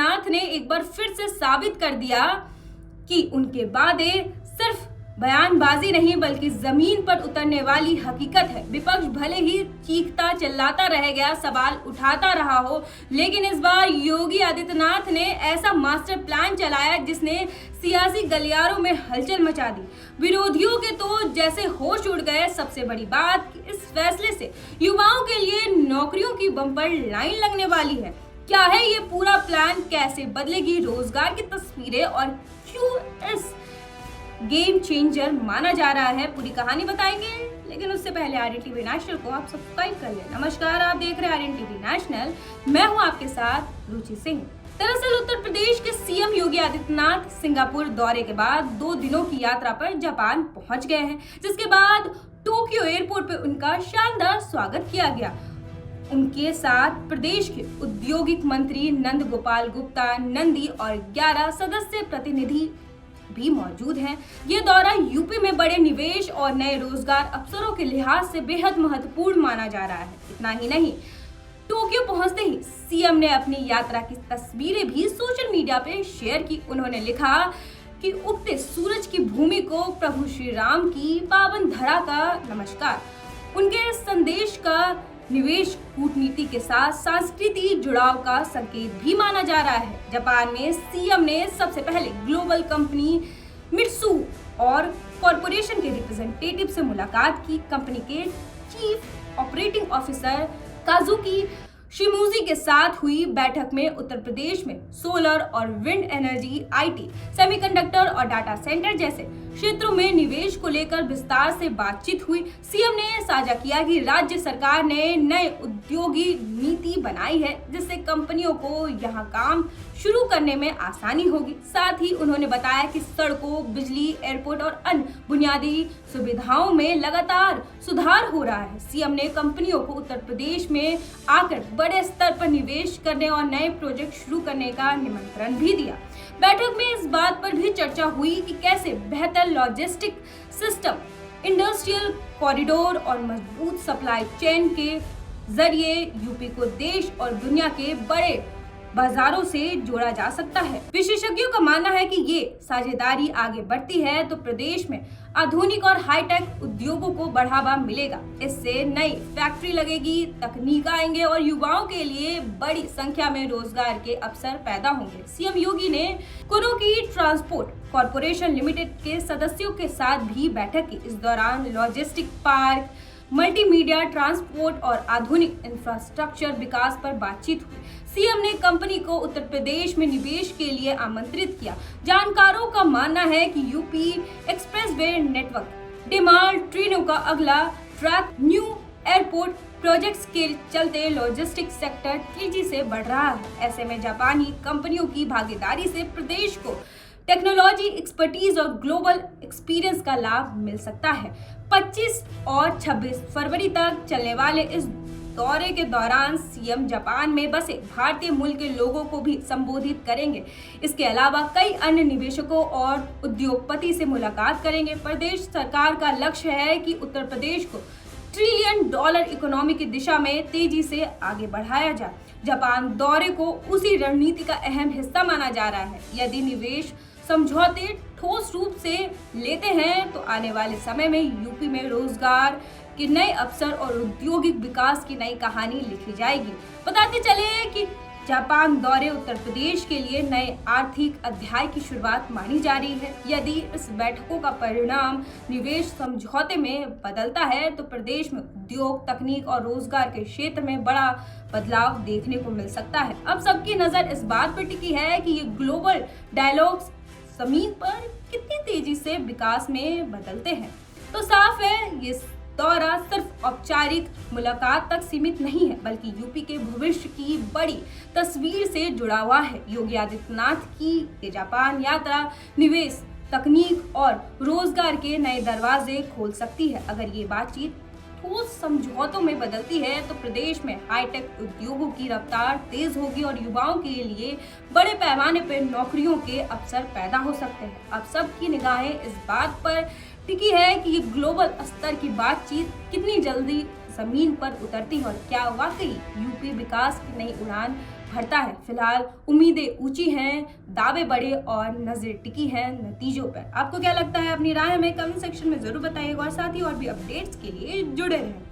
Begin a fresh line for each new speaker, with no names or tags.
आदित्यनाथ ने एक बार फिर से साबित कर दिया कि उनके वादे सिर्फ बयानबाजी नहीं बल्कि जमीन पर उतरने वाली हकीकत है। विपक्ष भले ही चीखता चिल्लाता रह गया, सवाल उठाता रहा हो, लेकिन इस बार योगी आदित्यनाथ ने ऐसा मास्टर प्लान चलाया जिसने सियासी गलियारों में हलचल मचा दी। विरोधियों के तो जैसे होश उड़ गए। सबसे बड़ी बात कि इस फैसले से युवाओं के लिए नौकरियों की बम्पर लाइन लगने वाली है। क्या है ये पूरा प्लान, कैसे बदलेगी रोजगार की तस्वीरें और क्यों इस गेम चेंजर माना जा रहा है, पूरी कहानी बताएंगे। लेकिन उससे पहले आर्यन टीवी नेशनल को आप सब्सक्राइब कर लें। नमस्कार, आप देख रहे हैं आर्यन टीवी नेशनल, मैं हूं आपके साथ रुचि सिंह। दरअसल उत्तर प्रदेश के सीएम योगी आदित्यनाथ सिंगापुर दौरे के बाद 2 दिनों की यात्रा पर जापान पहुंच गए हैं, जिसके बाद टोक्यो एयरपोर्ट पर उनका शानदार स्वागत किया गया। उनके साथ प्रदेश के औद्योगिक मंत्री नंद गोपाल गुप्ता नंदी और 11 सदस्य प्रतिनिधि भी मौजूद हैं। ये दौरा यूपी में बड़े निवेश और नए रोजगार अवसरों के लिहाज से बेहद महत्वपूर्ण माना जा रहा है। इतना ही नहीं, टोक्यो पहुंचते ही सीएम ने अपनी यात्रा की तस्वीरें भी सोशल मीडिया पे शेयर की। उन्होंने लिखा कि उगते सूरज की भूमि को प्रभु श्री राम की पावन धरा का नमस्कार। उनके संदेश का निवेश कूटनीति के साथ सांस्कृतिक जुड़ाव का संकेत भी माना जा रहा है। जापान में सीएम ने सबसे पहले ग्लोबल कंपनी मित्सु और कॉरपोरेशन के रिप्रेजेंटेटिव से मुलाकात की। कंपनी के चीफ ऑपरेटिंग ऑफिसर काजुकी शिमुजी के साथ हुई बैठक में उत्तर प्रदेश में सोलर और विंड एनर्जी, आईटी, सेमीकंडक्टर और डाटा सेंटर जैसे क्षेत्रों में निवेश को लेकर विस्तार से बातचीत हुई। सीएम ने साझा किया कि राज्य सरकार ने नए उद्योगी नीति बनाई है जिससे कंपनियों को यहां काम शुरू करने में आसानी होगी। साथ ही उन्होंने बताया कि सड़कों, बिजली, एयरपोर्ट और अन्य बुनियादी सुविधाओं में लगातार सुधार हो रहा है। सीएम ने कंपनियों को उत्तर प्रदेश में आकर बड़े स्तर पर निवेश करने और नए प्रोजेक्ट शुरू करने का निमंत्रण भी दिया। बैठक में इस बात पर भी चर्चा हुई कि कैसे बेहतर लॉजिस्टिक सिस्टम, इंडस्ट्रियल कॉरिडोर और मजबूत सप्लाई चेन के जरिए यूपी को देश और दुनिया के बड़े बाजारों से जोड़ा जा सकता है। विशेषज्ञों का मानना है कि ये साझेदारी आगे बढ़ती है तो प्रदेश में आधुनिक और हाईटेक उद्योगों को बढ़ावा मिलेगा। इससे नई फैक्ट्री लगेगी, तकनीक आएंगे और युवाओं के लिए बड़ी संख्या में रोजगार के अवसर पैदा होंगे। सीएम योगी ने कुरोकी ट्रांसपोर्ट कॉरपोरेशन लिमिटेड के सदस्यों के साथ भी बैठक की। इस दौरान लॉजिस्टिक पार्क, मल्टीमीडिया, ट्रांसपोर्ट और आधुनिक इंफ्रास्ट्रक्चर विकास पर बातचीत हुई। सीएम ने कंपनी को उत्तर प्रदेश में निवेश के लिए आमंत्रित किया। जानकारों का मानना है कि यूपी एक्सप्रेसवे नेटवर्क, डिमांड ट्रेनों का अगला ट्रैक, न्यू एयरपोर्ट प्रोजेक्ट्स के चलते लॉजिस्टिक्स सेक्टर तेजी से बढ़ रहा है। ऐसे में जापानी कंपनियों की भागीदारी से प्रदेश को टेक्नोलॉजी, एक्सपर्टीज और ग्लोबल एक्सपीरियंस का लाभ मिल सकता है। 25 और 26 फरवरी तक चलने वाले इस दौरे के दौरान सीएम जापान में बसे भारतीय मूल के लोगों को भी संबोधित करेंगे। इसके अलावा कई अन्य निवेशकों और उद्योगपति से मुलाकात करेंगे। प्रदेश सरकार का लक्ष्य है कि उत्तर प्रदेश को $1 ट्रिलियन इकोनॉमी की दिशा में तेजी से आगे बढ़ाया जाए। जापान दौरे को उसी रणनीति का अहम हिस्सा माना जा रहा है। यदि निवेश समझौते ठोस रूप से लेते हैं तो आने वाले समय में यूपी में रोजगार के नए अवसर और औद्योगिक विकास की नई कहानी लिखी जाएगी। बताते चले कि जापान दौरे उत्तर प्रदेश के लिए नए आर्थिक अध्याय की शुरुआत मानी जा रही है। यदि इस बैठकों का परिणाम निवेश समझौते में बदलता है तो प्रदेश में उद्योग, तकनीक और रोजगार के क्षेत्र में बड़ा बदलाव देखने को मिल सकता है। अब सबकी नजर इस बात पर टिकी है कि ये ग्लोबल डायलॉग्स जमीन पर कितनी तेजी से विकास में बदलते हैं। तो साफ है ये दौरा सिर्फ औपचारिक मुलाकात तक सीमित नहीं है बल्कि यूपी के भविष्य की बड़ी तस्वीर से जुड़ा हुआ है। योगी आदित्यनाथ की ये जापान यात्रा निवेश, तकनीक और रोजगार के नए दरवाजे खोल सकती है। अगर ये बातचीत ठोस समझौतों में बदलती है तो प्रदेश में हाईटेक उद्योगों की रफ्तार तेज होगी और युवाओं के लिए बड़े पैमाने पर नौकरियों के अवसर पैदा हो सकते हैं। अब सबकी निगाहें इस बात पर टिकी है कि ये ग्लोबल स्तर की बातचीत कितनी जल्दी जमीन पर उतरती है और क्या वाकई यूपी विकास की नई उड़ान बढ़ता है। फिलहाल उम्मीदें ऊंची हैं, दावे बड़े और नजरें टिकी हैं नतीजों पर। आपको क्या लगता है? अपनी राय हमें कमेंट सेक्शन में जरूर बताइएगा और साथ ही और भी अपडेट्स के लिए जुड़े रहें।